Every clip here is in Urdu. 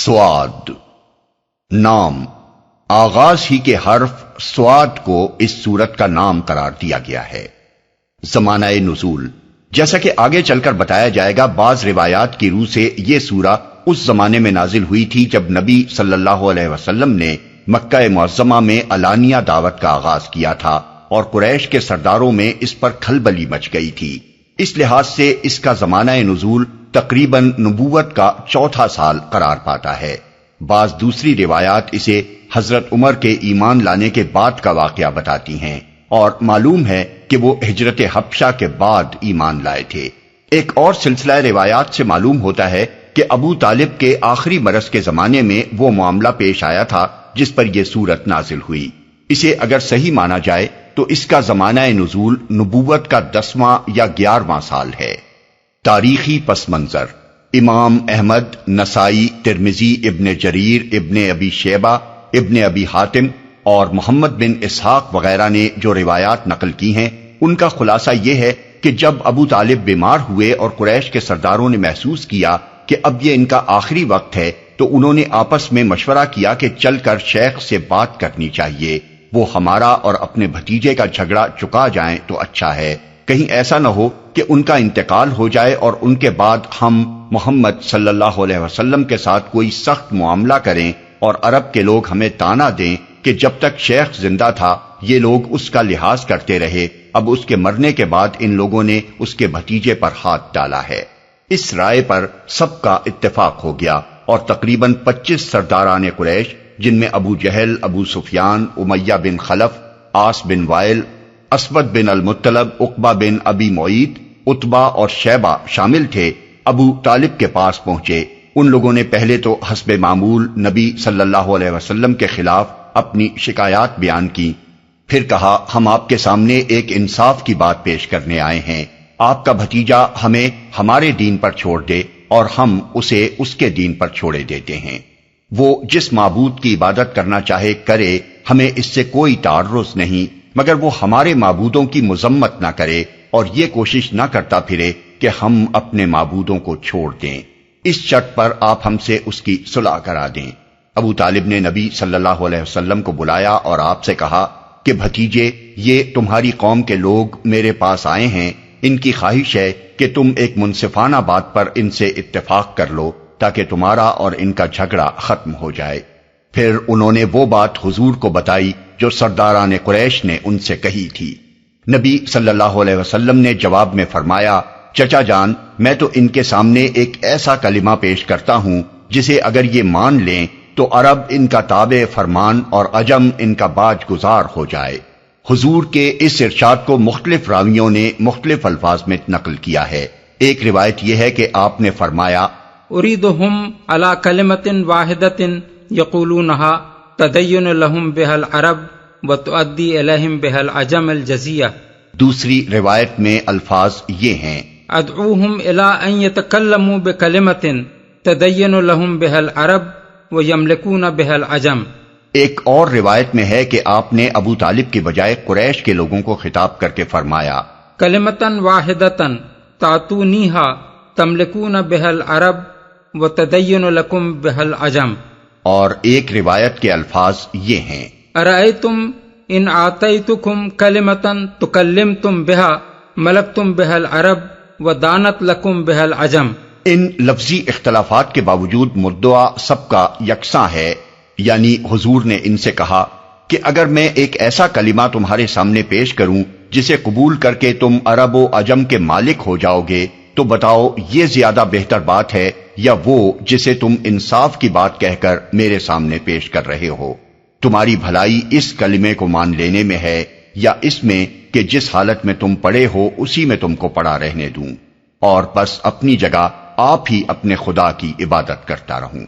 سواد نام، آغاز ہی کے حرف سواد کو اس سورت کا نام قرار دیا گیا ہے۔ زمانہ نزول، جیسا کہ آگے چل کر بتایا جائے گا، بعض روایات کی روح سے یہ سورہ اس زمانے میں نازل ہوئی تھی جب نبی صلی اللہ علیہ وسلم نے مکہ معظمہ میں علانیہ دعوت کا آغاز کیا تھا اور قریش کے سرداروں میں اس پر کھلبلی مچ گئی تھی۔ اس لحاظ سے اس کا زمانہ نزول تقریباً نبوت کا چوتھا سال قرار پاتا ہے۔ بعض دوسری روایات اسے حضرت عمر کے ایمان لانے کے بعد کا واقعہ بتاتی ہیں، اور معلوم ہے کہ وہ ہجرت حبشہ کے بعد ایمان لائے تھے۔ ایک اور سلسلہ روایات سے معلوم ہوتا ہے کہ ابو طالب کے آخری برس کے زمانے میں وہ معاملہ پیش آیا تھا جس پر یہ سورت نازل ہوئی۔ اسے اگر صحیح مانا جائے تو اس کا زمانہ نزول نبوت کا 10واں یا 11واں سال ہے۔ تاریخی پس منظر: امام احمد، نسائی، ترمذی، ابن جریر، ابن ابی شیبہ، ابن ابی حاتم اور محمد بن اسحاق وغیرہ نے جو روایات نقل کی ہیں ان کا خلاصہ یہ ہے کہ جب ابو طالب بیمار ہوئے اور قریش کے سرداروں نے محسوس کیا کہ اب یہ ان کا آخری وقت ہے تو انہوں نے آپس میں مشورہ کیا کہ چل کر شیخ سے بات کرنی چاہیے، وہ ہمارا اور اپنے بھتیجے کا جھگڑا چکا جائیں تو اچھا ہے، کہیں ایسا نہ ہو کہ ان کا انتقال ہو جائے اور ان کے بعد ہم محمد صلی اللہ علیہ وسلم کے ساتھ کوئی سخت معاملہ کریں اور عرب کے لوگ ہمیں طعنہ دیں کہ جب تک شیخ زندہ تھا یہ لوگ اس کا لحاظ کرتے رہے، اب اس کے مرنے کے بعد ان لوگوں نے اس کے بھتیجے پر ہاتھ ڈالا ہے۔ اس رائے پر سب کا اتفاق ہو گیا اور تقریباً 25 سرداران قریش، جن میں ابو جہل، ابو سفیان، امیہ بن خلف، عاص بن وائل، اسود بن المطلب، عقبہ بن ابی معیط، عتبہ اور شیبہ شامل تھے، ابو طالب کے پاس پہنچے۔ ان لوگوں نے پہلے تو حسب معمول نبی صلی اللہ علیہ وسلم کے خلاف اپنی شکایات بیان کی، پھر کہا ہم آپ کے سامنے ایک انصاف کی بات پیش کرنے آئے ہیں، آپ کا بھتیجا ہمیں ہمارے دین پر چھوڑ دے اور ہم اسے اس کے دین پر چھوڑے دیتے ہیں، وہ جس معبود کی عبادت کرنا چاہے کرے، ہمیں اس سے کوئی تعرض نہیں، مگر وہ ہمارے معبودوں کی مذمت نہ کرے اور یہ کوشش نہ کرتا پھرے کہ ہم اپنے معبودوں کو چھوڑ دیں، اس شرط پر آپ ہم سے اس کی صلح کرا دیں۔ ابو طالب نے نبی صلی اللہ علیہ وسلم کو بلایا اور آپ سے کہا کہ بھتیجے، یہ تمہاری قوم کے لوگ میرے پاس آئے ہیں، ان کی خواہش ہے کہ تم ایک منصفانہ بات پر ان سے اتفاق کر لو تاکہ تمہارا اور ان کا جھگڑا ختم ہو جائے۔ پھر انہوں نے وہ بات حضور کو بتائی جو سرداران قریش نے ان سے کہی تھی۔ نبی صلی اللہ علیہ وسلم نے جواب میں فرمایا، چچا جان، میں تو ان کے سامنے ایک ایسا کلمہ پیش کرتا ہوں جسے اگر یہ مان لیں تو عرب ان کا تابع فرمان اور عجم ان کا باج گزار ہو جائے۔ حضور کے اس ارشاد کو مختلف راویوں نے مختلف الفاظ میں نقل کیا ہے۔ ایک روایت یہ ہے کہ آپ نے فرمایا، اریدہم علی کلمۃ واحدۃ یقولونہا تدین لہم بہا العرب وتؤدی الیہم بہا العجم الجزیہ۔ دوسری روایت میں الفاظ یہ ہیں، ادعوہم الی ان یتکلموا بکلمۃ تدین لہم بہا العرب ویملکون بہا العجم۔ ایک اور روایت میں ہے کہ آپ نے ابو طالب کے بجائے قریش کے لوگوں کو خطاب کر کے فرمایا، کلمۃ واحدۃ تعطونیہا تملکون بہا العرب وتدین لکم بہا العجم۔ اور ایک روایت کے الفاظ یہ ہیں، ارأیتم ان آتیتکم کلمۃ تکلمتم بہا ملکتم بہا العرب ودانت لکم بہا العجم۔ ان لفظی اختلافات کے باوجود مدعا سب کا یکساں ہے، یعنی حضور نے ان سے کہا کہ اگر میں ایک ایسا کلمہ تمہارے سامنے پیش کروں جسے قبول کر کے تم عرب و عجم کے مالک ہو جاؤ گے تو بتاؤ یہ زیادہ بہتر بات ہے یا وہ جسے تم انصاف کی بات کہہ کر میرے سامنے پیش کر رہے ہو؟ تمہاری بھلائی اس کلمے کو مان لینے میں ہے یا اس میں کہ جس حالت میں تم پڑے ہو اسی میں تم کو پڑا رہنے دوں، اور بس اپنی جگہ آپ ہی اپنے خدا کی عبادت کرتا رہوں۔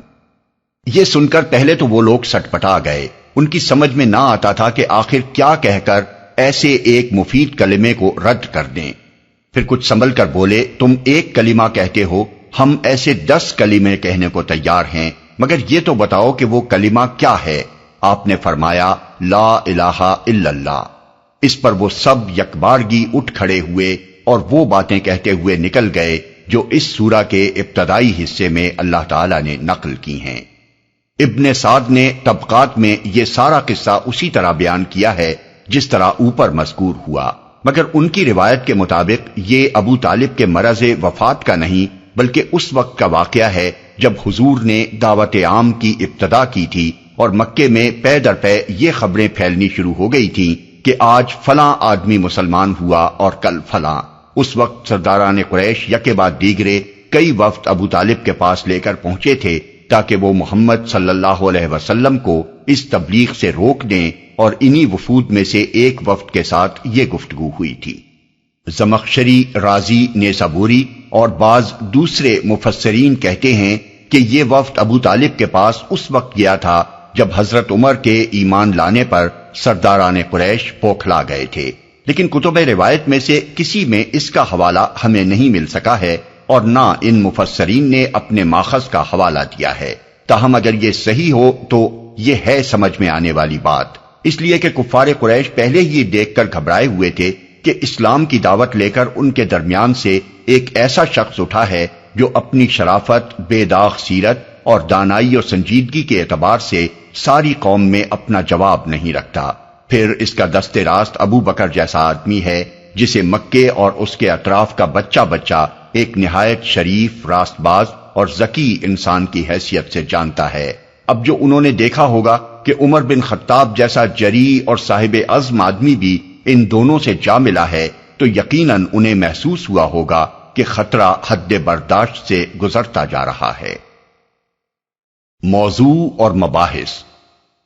یہ سن کر پہلے تو وہ لوگ سٹپٹا گئے، ان کی سمجھ میں نہ آتا تھا کہ آخر کیا کہہ کر ایسے ایک مفید کلمے کو رد کر دیں۔ پھر کچھ سنبھل کر بولے، تم ایک کلمہ کہتے ہو، ہم ایسے 10 کلمے کہنے کو تیار ہیں، مگر یہ تو بتاؤ کہ وہ کلمہ کیا ہے؟ آپ نے فرمایا، لا الہ الا اللہ۔ اس پر وہ سب یکبارگی اٹھ کھڑے ہوئے اور وہ باتیں کہتے ہوئے نکل گئے جو اس سورہ کے ابتدائی حصے میں اللہ تعالیٰ نے نقل کی ہیں۔ ابن سعد نے طبقات میں یہ سارا قصہ اسی طرح بیان کیا ہے جس طرح اوپر مذکور ہوا، مگر ان کی روایت کے مطابق یہ ابو طالب کے مرض وفات کا نہیں بلکہ اس وقت کا واقعہ ہے جب حضور نے دعوت عام کی ابتدا کی تھی اور مکے میں پے در پے یہ خبریں پھیلنی شروع ہو گئی تھیں کہ آج فلاں آدمی مسلمان ہوا اور کل فلاں۔ اس وقت سرداران قریش یکے بعد دیگرے کئی وفد ابو طالب کے پاس لے کر پہنچے تھے تاکہ وہ محمد صلی اللہ علیہ وسلم کو اس تبلیغ سے روک دیں، اور انہی وفود میں سے ایک وفد کے ساتھ یہ گفتگو ہوئی تھی۔ زمخشری، رازی، نیسابوری اور بعض دوسرے مفسرین کہتے ہیں کہ یہ وفد ابو طالب کے پاس اس وقت گیا تھا جب حضرت عمر کے ایمان لانے پر سرداران قریش بوکھلا گئے تھے، لیکن کتب روایت میں سے کسی میں اس کا حوالہ ہمیں نہیں مل سکا ہے اور نہ ان مفسرین نے اپنے ماخذ کا حوالہ دیا ہے۔ تاہم اگر یہ صحیح ہو تو یہ ہے سمجھ میں آنے والی بات، اس لیے کہ کفار قریش پہلے ہی دیکھ کر گھبرائے ہوئے تھے کہ اسلام کی دعوت لے کر ان کے درمیان سے ایک ایسا شخص اٹھا ہے جو اپنی شرافت، بے داغ سیرت اور دانائی و سنجیدگی کے اعتبار سے ساری قوم میں اپنا جواب نہیں رکھتا۔ پھر اس کا دست راست ابو بکر جیسا آدمی ہے جسے مکے اور اس کے اطراف کا بچہ بچہ ایک نہایت شریف، راست باز اور ذکی انسان کی حیثیت سے جانتا ہے۔ اب جو انہوں نے دیکھا ہوگا کہ عمر بن خطاب جیسا جری اور صاحب عزم آدمی بھی ان دونوں سے جا ملا ہے تو یقیناً انہیں محسوس ہوا ہوگا کہ خطرہ حد برداشت سے گزرتا جا رہا ہے۔ موضوع اور مباحث۔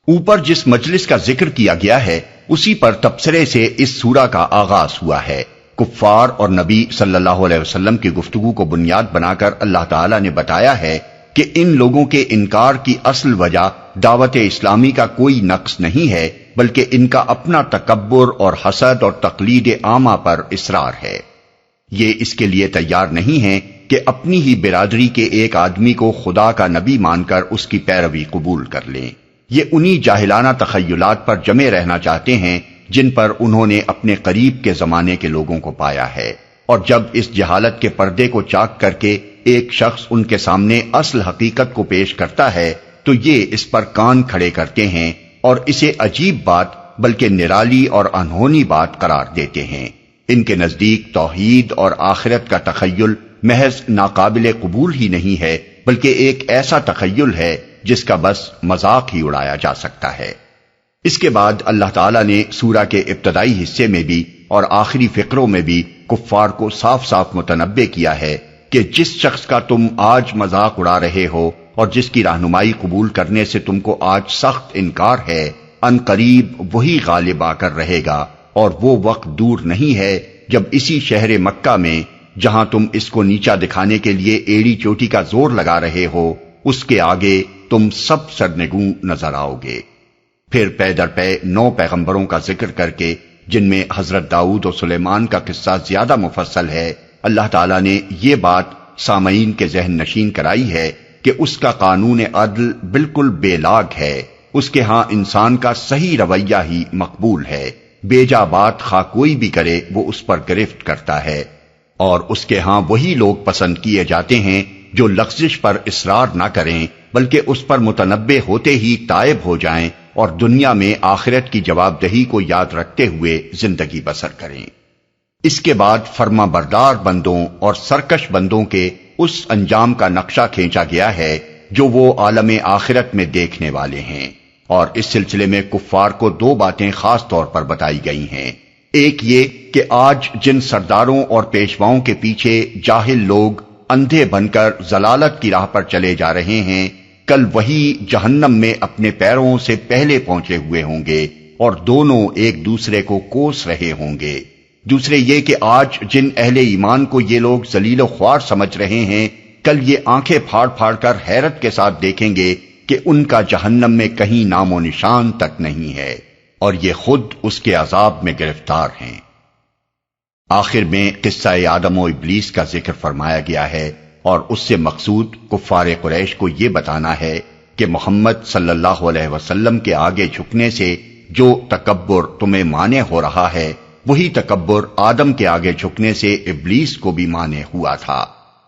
اوپر جس مجلس کا ذکر کیا گیا ہے اسی پر تبصرے سے اس سورہ کا آغاز ہوا ہے۔ کفار اور نبی صلی اللہ علیہ وسلم کی گفتگو کو بنیاد بنا کر اللہ تعالیٰ نے بتایا ہے کہ ان لوگوں کے انکار کی اصل وجہ دعوت اسلامی کا کوئی نقص نہیں ہے بلکہ ان کا اپنا تکبر اور حسد اور تقلید عامہ پر اصرار ہے۔ یہ اس کے لیے تیار نہیں ہیں کہ اپنی ہی برادری کے ایک آدمی کو خدا کا نبی مان کر اس کی پیروی قبول کر لیں۔ یہ انہی جاہلانہ تخیلات پر جمے رہنا چاہتے ہیں جن پر انہوں نے اپنے قریب کے زمانے کے لوگوں کو پایا ہے، اور جب اس جہالت کے پردے کو چاک کر کے ایک شخص ان کے سامنے اصل حقیقت کو پیش کرتا ہے تو یہ اس پر کان کھڑے کرتے ہیں اور اسے عجیب بات بلکہ نرالی اور انہونی بات قرار دیتے ہیں۔ ان کے نزدیک توحید اور آخرت کا تخیل محض ناقابل قبول ہی نہیں ہے بلکہ ایک ایسا تخیل ہے جس کا بس مذاق ہی اڑایا جا سکتا ہے۔ اس کے بعد اللہ تعالیٰ نے سورہ کے ابتدائی حصے میں بھی اور آخری فقروں میں بھی کفار کو صاف صاف متنبہ کیا ہے کہ جس شخص کا تم آج مذاق اڑا رہے ہو اور جس کی رہنمائی قبول کرنے سے تم کو آج سخت انکار ہے، ان قریب وہی غالب آ کر رہے گا، اور وہ وقت دور نہیں ہے جب اسی شہر مکہ میں جہاں تم اس کو نیچا دکھانے کے لیے ایڑی چوٹی کا زور لگا رہے ہو، اس کے آگے تم سب سرنگوں نظر آؤ گے۔ پھر پے در پے 9 پیغمبروں کا ذکر کر کے جن میں حضرت داؤد و سلیمان کا قصہ زیادہ مفصل ہے، اللہ تعالیٰ نے یہ بات سامعین کے ذہن نشین کرائی ہے کہ اس کا قانون عدل بالکل بے لاگ ہے، اس کے ہاں انسان کا صحیح رویہ ہی مقبول ہے، بیجا بات خواہ کوئی بھی کرے وہ اس پر گرفت کرتا ہے، اور اس کے ہاں وہی لوگ پسند کیے جاتے ہیں جو لغزش پر اصرار نہ کریں بلکہ اس پر متنبہ ہوتے ہی تائب ہو جائیں اور دنیا میں آخرت کی جواب دہی کو یاد رکھتے ہوئے زندگی بسر کریں۔ اس کے بعد فرما بردار بندوں اور سرکش بندوں کے اس انجام کا نقشہ کھینچا گیا ہے جو وہ عالم آخرت میں دیکھنے والے ہیں، اور اس سلسلے میں کفار کو 2 باتیں خاص طور پر بتائی گئی ہیں۔ ایک یہ کہ آج جن سرداروں اور پیشواؤں کے پیچھے جاہل لوگ اندھے بن کر ضلالت کی راہ پر چلے جا رہے ہیں، کل وہی جہنم میں اپنے پیروں سے پہلے پہنچے ہوئے ہوں گے اور دونوں ایک دوسرے کو کوس رہے ہوں گے۔ دوسرے یہ کہ آج جن اہل ایمان کو یہ لوگ ذلیل و خوار سمجھ رہے ہیں، کل یہ آنکھیں پھاڑ پھاڑ کر حیرت کے ساتھ دیکھیں گے کہ ان کا جہنم میں کہیں نام و نشان تک نہیں ہے، اور یہ خود اس کے عذاب میں گرفتار ہیں۔ آخر میں قصہ آدم و ابلیس کا ذکر فرمایا گیا ہے، اور اس سے مقصود کفار قریش کو یہ بتانا ہے کہ محمد صلی اللہ علیہ وسلم کے آگے جھکنے سے جو تکبر تمہیں مانع ہو رہا ہے، وہی تکبر آدم کے آگے جھکنے سے ابلیس کو بھی مانع ہوا تھا۔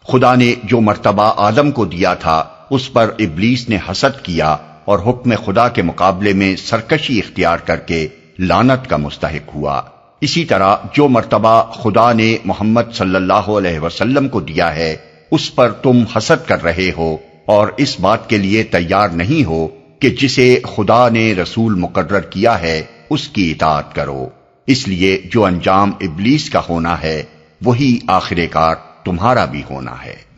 خدا نے جو مرتبہ آدم کو دیا تھا اس پر ابلیس نے حسد کیا اور حکم خدا کے مقابلے میں سرکشی اختیار کر کے لعنت کا مستحق ہوا۔ اسی طرح جو مرتبہ خدا نے محمد صلی اللہ علیہ وسلم کو دیا ہے اس پر تم حسد کر رہے ہو اور اس بات کے لیے تیار نہیں ہو کہ جسے خدا نے رسول مقرر کیا ہے اس کی اطاعت کرو، اس لیے جو انجام ابلیس کا ہونا ہے وہی آخر کار تمہارا بھی ہونا ہے۔